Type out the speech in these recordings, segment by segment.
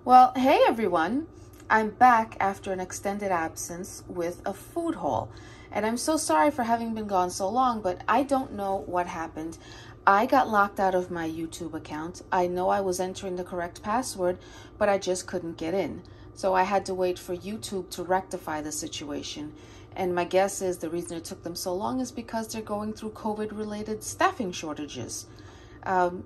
Well, hey everyone. I'm back after an extended absence with a food haul. And I'm so sorry for having been gone so long, but I don't know what happened. I got locked out of my YouTube account. I know I was entering the correct password, but I just couldn't get in. So I had to wait for YouTube to rectify the situation. And my guess is the reason it took them so long is because they're going through COVID-related staffing shortages.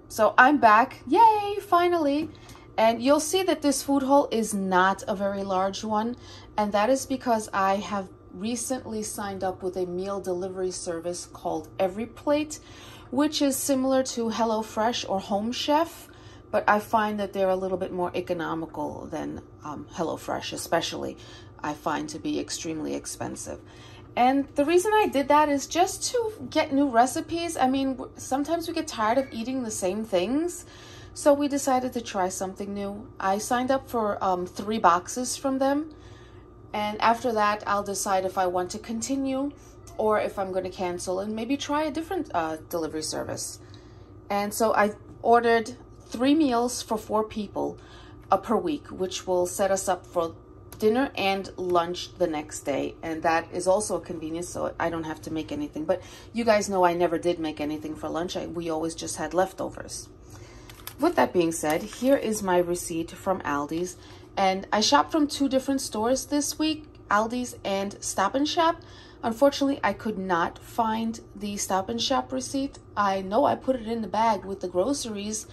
So I'm back. Yay, finally. And you'll see that this food haul is not a very large one. And that is because I have recently signed up with a meal delivery service called EveryPlate, which is similar to HelloFresh or Home Chef. But I find that they're a little bit more economical than HelloFresh, especially. I find to be extremely expensive. And the reason I did that is just to get new recipes. I mean, sometimes we get tired of eating the same things. So we decided to try something new. I signed up for 3 boxes from them. And after that, I'll decide if I want to continue or if I'm going to cancel and maybe try a different delivery service. And so I ordered 3 meals for 4 people per week, which will set us up for dinner and lunch the next day. And that is also a convenience, so I don't have to make anything. But you guys know I never did make anything for lunch. We always just had leftovers. With that being said, here is my receipt from Aldi's. And I shopped from 2 different stores this week, Aldi's and Stop & Shop. Unfortunately, I could not find the Stop & Shop receipt. I know I put it in the bag with the groceries,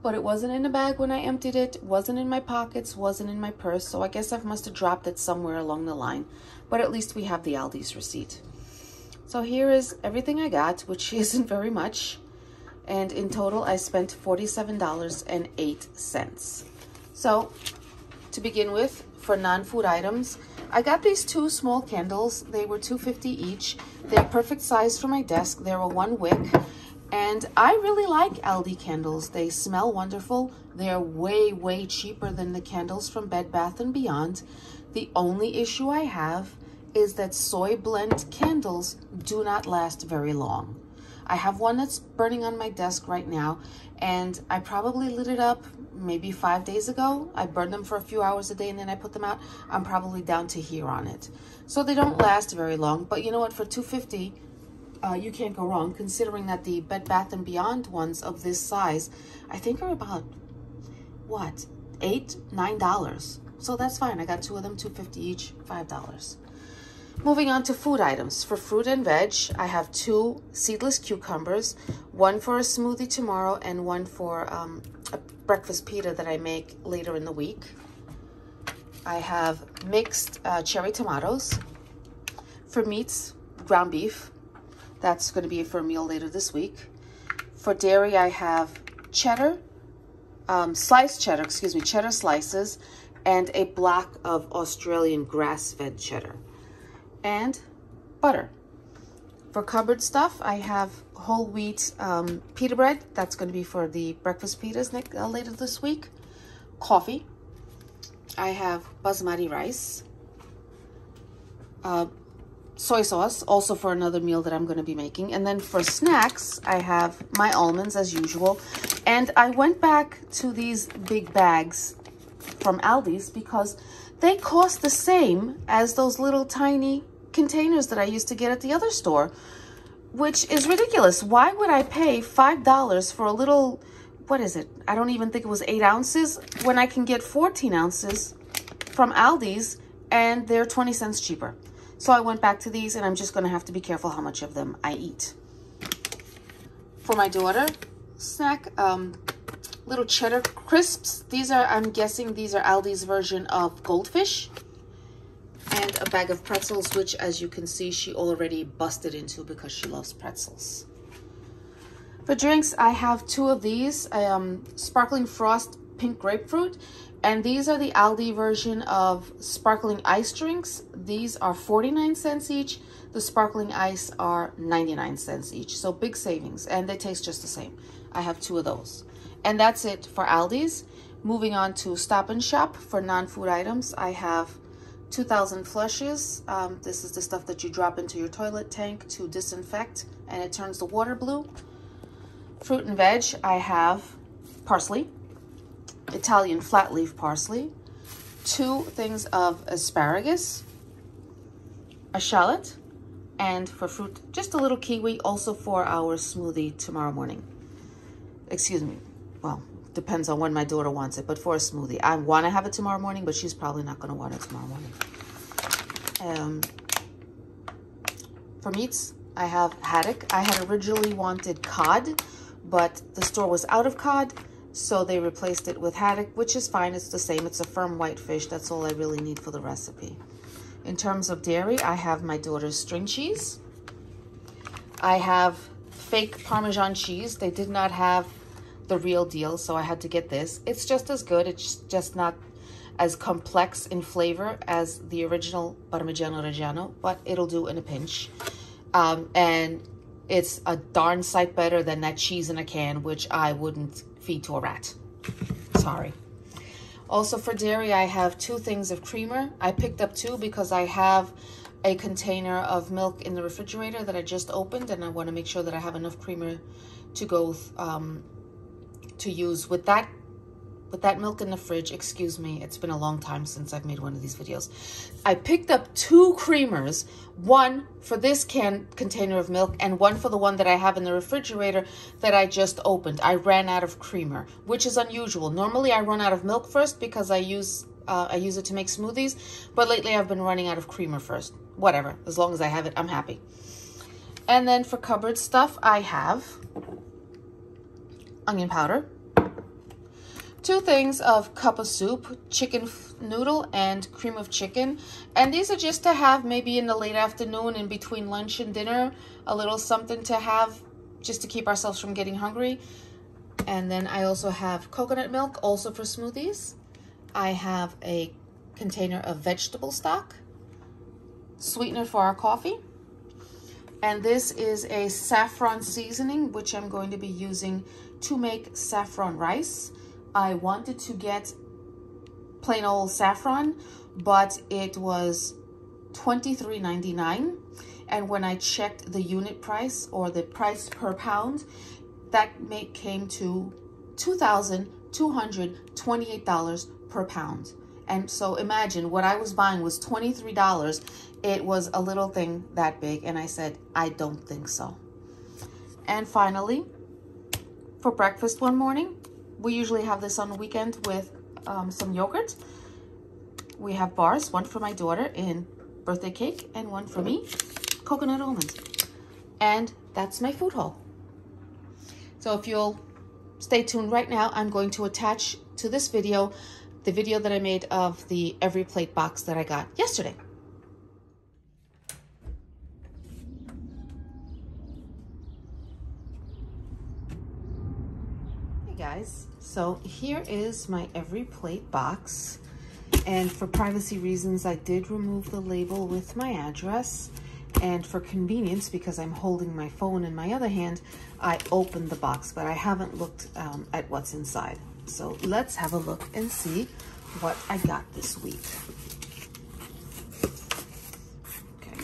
but it wasn't in the bag when I emptied it, wasn't in my pockets, wasn't in my purse. So I guess I must have dropped it somewhere along the line. But at least we have the Aldi's receipt. So here is everything I got, which isn't very much. And in total, I spent $47.08. So, to begin with, for non-food items, I got these 2 small candles. They were $2.50 each. They're perfect size for my desk. They were 1 wick. And I really like Aldi candles. They smell wonderful. They're way, way cheaper than the candles from Bed Bath & Beyond. The only issue I have is that soy blend candles do not last very long. I have one that's burning on my desk right now, and I probably lit it up maybe 5 days ago. I burned them for a few hours a day and then I put them out. I'm probably down to here on it. So they don't last very long, but you know what, for $2.50, you can't go wrong, considering that the Bed Bath & Beyond ones of this size, I think are about, what, $8, $9. So that's fine. I got 2 of them, $2.50 each, $5. Moving on to food items. For fruit and veg, I have 2 seedless cucumbers, 1 for a smoothie tomorrow and 1 for a breakfast pita that I make later in the week. I have mixed cherry tomatoes. For meats, ground beef. That's going to be for a meal later this week. For dairy, I have cheddar, sliced cheddar, cheddar slices, and a block of Australian grass-fed cheddar. And butter. For cupboard stuff, I have whole wheat pita bread. That's going to be for the breakfast pitas later this week. Coffee. I have basmati rice. Soy sauce, also for another meal that I'm going to be making. And then for snacks, I have my almonds as usual. And I went back to these big bags from Aldi's because they cost the same as those little tiny containers that I used to get at the other store, which is ridiculous. Why would I pay $5 for a little, what is it? I don't even think it was 8 ounces when I can get 14 ounces from Aldi's and they're 20 cents cheaper. So I went back to these and I'm just going to have to be careful how much of them I eat. For my daughter, snack, little cheddar crisps. These are, I'm guessing these are Aldi's version of goldfish. And a bag of pretzels, which, as you can see, she already busted into because she loves pretzels. For drinks, I have 2 of these, Sparkling Frost Pink Grapefruit. And these are the Aldi version of sparkling ice drinks. These are 49 cents each. The sparkling ice are 99 cents each. So big savings, and they taste just the same. I have 2 of those. And that's it for Aldi's. Moving on to Stop & Shop for non-food items. I have 2,000 flushes. This is the stuff that you drop into your toilet tank to disinfect, and it turns the water blue. Fruit and veg, I have parsley, Italian flat leaf parsley, 2 things of asparagus, a shallot, and for fruit, just a little kiwi, also for our smoothie tomorrow morning. Excuse me. Well, depends on when my daughter wants it, but for a smoothie. I want to have it tomorrow morning, but she's probably not going to want it tomorrow morning. For meats, I have haddock. I had originally wanted cod, but the store was out of cod, so they replaced it with haddock, which is fine. It's the same. It's a firm white fish. That's all I really need for the recipe. In terms of dairy, I have my daughter's string cheese. I have fake Parmesan cheese. They did not have the real deal, so I had to get this. It's just as good. It's just not as complex in flavor as the original Parmigiano Reggiano, but it'll do in a pinch. And it's a darn sight better than that cheese in a can, which I wouldn't feed to a rat. Sorry. Also for dairy, I have 2 things of creamer. I picked up 2 because I have a container of milk in the refrigerator that I just opened, and I want to make sure that I have enough creamer to go to use with that milk in the fridge. Excuse me, it's been a long time since I've made one of these videos. I picked up 2 creamers, one for this container of milk and one for the one that I have in the refrigerator that I just opened. I ran out of creamer, which is unusual. Normally I run out of milk first because I use it to make smoothies, but lately I've been running out of creamer first. Whatever, as long as I have it, I'm happy. And then for cupboard stuff, I have onion powder, 2 things of cup of soup, chicken noodle and cream of chicken. And these are just to have maybe in the late afternoon in between lunch and dinner, a little something to have just to keep ourselves from getting hungry. And then I also have coconut milk, also for smoothies. I have a container of vegetable stock, sweetener for our coffee. And this is a saffron seasoning, which I'm going to be using to make saffron rice. I wanted to get plain old saffron, but it was $23.99. And when I checked the unit price, or the price per pound, that came to $2,228 per pound. And so imagine, what I was buying was $23. It was a little thing that big, and I said, I don't think so. And finally, for breakfast one morning, we usually have this on the weekend with some yogurt. We have bars, one for my daughter in birthday cake and one for me, coconut almond. And that's my food haul. So if you'll stay tuned right now, I'm going to attach to this video the video that I made of the EveryPlate box that I got yesterday. Hey guys, so here is my EveryPlate box. And for privacy reasons, I did remove the label with my address. And for convenience, because I'm holding my phone in my other hand, I opened the box, but I haven't looked at what's inside. So let's have a look and see what I got this week. Okay,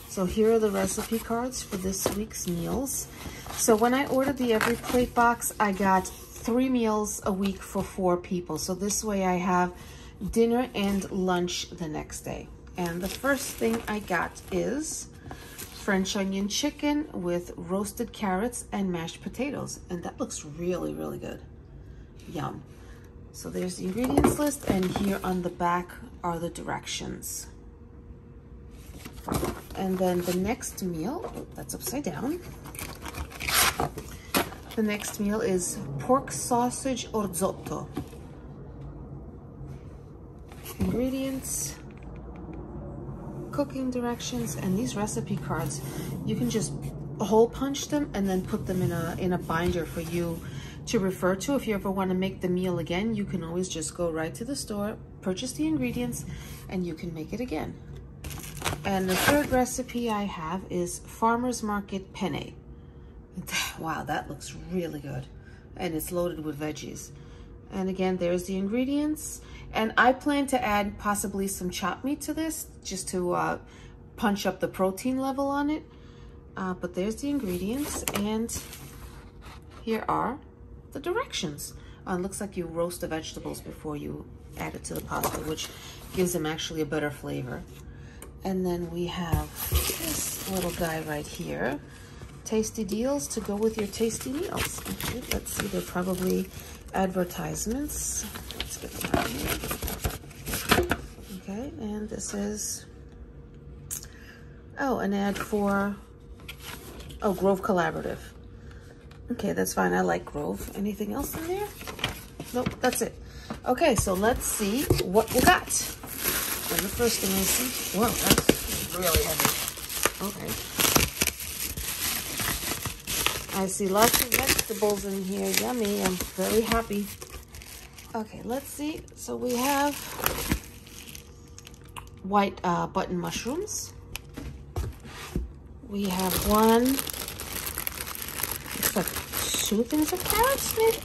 so here are the recipe cards for this week's meals. So when I ordered the EveryPlate box, I got 3 meals a week for 4 people. So this way I have dinner and lunch the next day. And the first thing I got is French onion chicken with roasted carrots and mashed potatoes. And that looks really, really good. Yum. So there's the ingredients list, and here on the back are the directions. And then the next meal, oh, that's upside down. The next meal is pork sausage orzotto. Ingredients, cooking directions, and these recipe cards, you can just hole punch them and then put them in a binder for you to refer to. If you ever want to make the meal again, you can always just go right to the store, purchase the ingredients, and you can make it again. And the third recipe I have is Farmer's Market penne. Wow, that looks really good. And it's loaded with veggies. And again, there's the ingredients. And I plan to add possibly some chopped meat to this, just to punch up the protein level on it. But there's the ingredients, and here are the directions. It looks like you roast the vegetables before you add it to the pasta, which gives them actually a better flavor. And then we have this little guy right here. Tasty deals to go with your tasty meals. Okay, let's see, they're probably advertisements. Let's get them out here. Okay, and this is, oh, an ad for, oh, Grove Collaborative. Okay, that's fine. I like Grove. Anything else in there? Nope, that's it. Okay, so let's see what we got. And the first thing I see, whoa, that's really heavy. Okay. I see lots of vegetables in here. Yummy. I'm very happy. Okay, let's see. So we have white button mushrooms. We have one, looks like 2 things of carrots, maybe?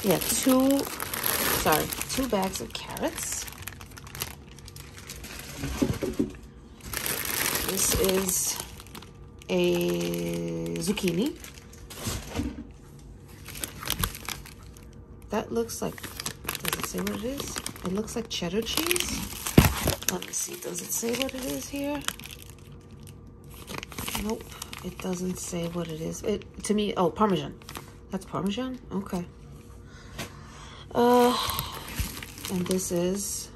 Yeah, 2 bags of carrots. This is a zucchini. That looks like, does it say what it is? It looks like cheddar cheese. Let me see, does it say what it is here? Nope, it doesn't say what it is. To me, oh, Parmesan. That's Parmesan? Okay. And this is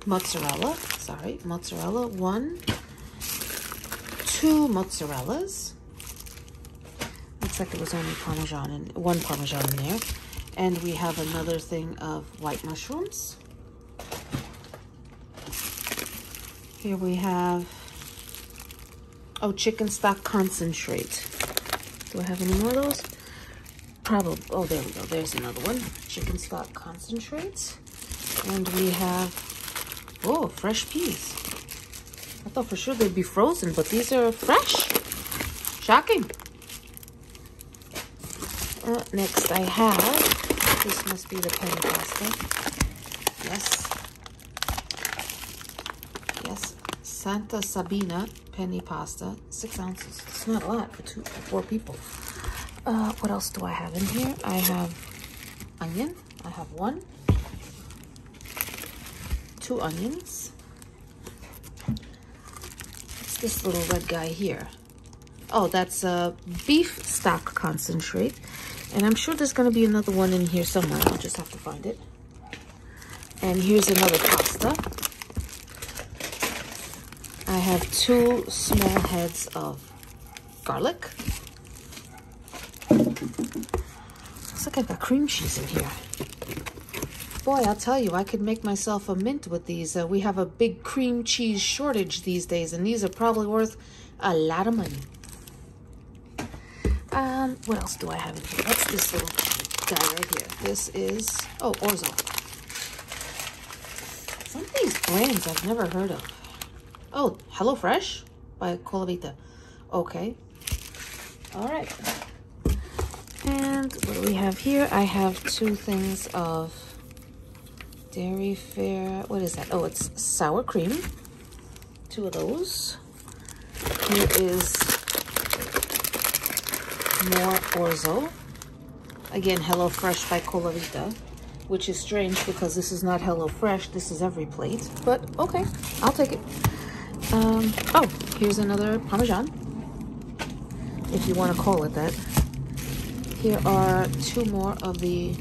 mozzarella. Sorry, mozzarella. 2 mozzarellas. Looks like it was only Parmesan and 1 Parmesan in there. And we have another thing of white mushrooms. Here we have, oh, chicken stock concentrate. Do I have any more of those? Probably. Oh, there we go. There's another one. Chicken stock concentrate. And we have, oh, fresh peas. I thought for sure they'd be frozen, but these are fresh. Shocking. Next I have, this must be the penny pasta. Yes. Yes. Santa Sabina penny pasta, 6 ounces. It's not a lot for 4 people. What else do I have in here? I have onion. I have 2 onions. What's this little red guy here? Oh, that's a beef stock concentrate. And I'm sure there's going to be another one in here somewhere. I'll just have to find it. And here's another pasta. I have 2 small heads of garlic. Looks like I've got cream cheese in here. Boy, I'll tell you, I could make myself a mint with these. We have a big cream cheese shortage these days, and these are probably worth a lot of money. What else do I have in here? What's this little guy right here? This is, oh, orzo. Some of these brands I've never heard of. Oh, HelloFresh by Colavita. Okay. All right. And what do we have here? I have 2 things of Dairy Fair. What is that? Oh, it's sour cream. 2 of those. Here is more orzo. Again, HelloFresh by Colavita, which is strange because this is not HelloFresh. This is EveryPlate. But okay, I'll take it. Oh, here's another Parmesan, if you want to call it that. Here are 2 more of the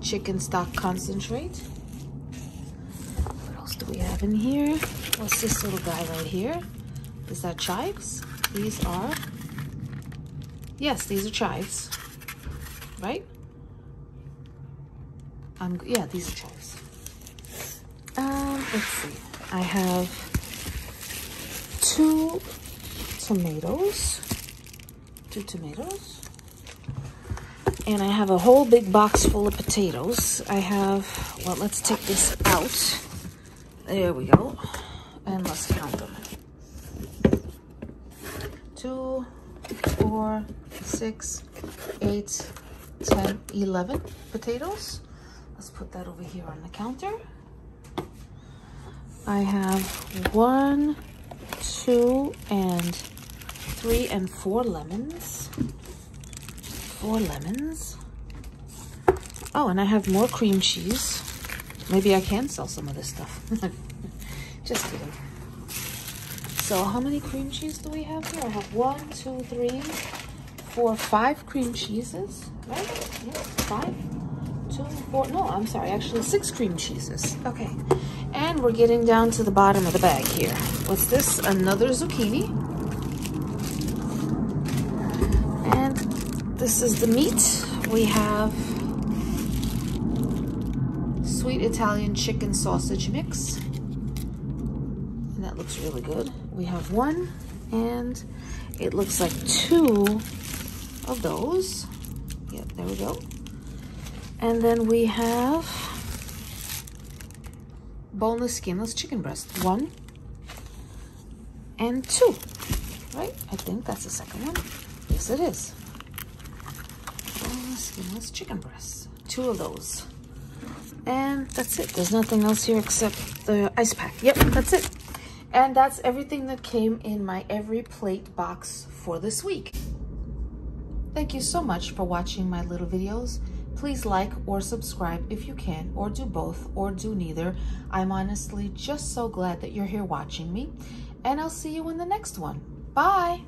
chicken stock concentrate. What else do we have in here? What's this little guy right here? Is that chives? These are, yes, these are chives, right? Yeah, these are chives. Let's see. I have 2 tomatoes. 2 tomatoes. And I have a whole big box full of potatoes. I have, well, let's take this out. There we go. And let's count them. 2, 4, 6, 8, 10, 11 potatoes. Let's put that over here on the counter. I have 1, 2, and 3 and 4 lemons. 4 lemons. Oh, and I have more cream cheese. Maybe I can sell some of this stuff. Just kidding. So how many cream cheese do we have here? I have 1, 2, 3, 4, 5 cream cheeses, right? Yes, 5, 2, 4, no, I'm sorry, actually 6 cream cheeses. Okay, and we're getting down to the bottom of the bag here. What's this? Another zucchini. And this is the meat. We have sweet Italian chicken sausage mix. And that looks really good. We have 1, and it looks like 2 of those. Yep, there we go. And then we have boneless, skinless chicken breast. 1 and 2, right? I think that's the second one. Yes, it is. Boneless, skinless chicken breast. 2 of those. And that's it. There's nothing else here except the ice pack. Yep, that's it. And that's everything that came in my EveryPlate box for this week. Thank you so much for watching my little videos. Please like or subscribe if you can, or do both, or do neither. I'm honestly just so glad that you're here watching me. And I'll see you in the next one. Bye!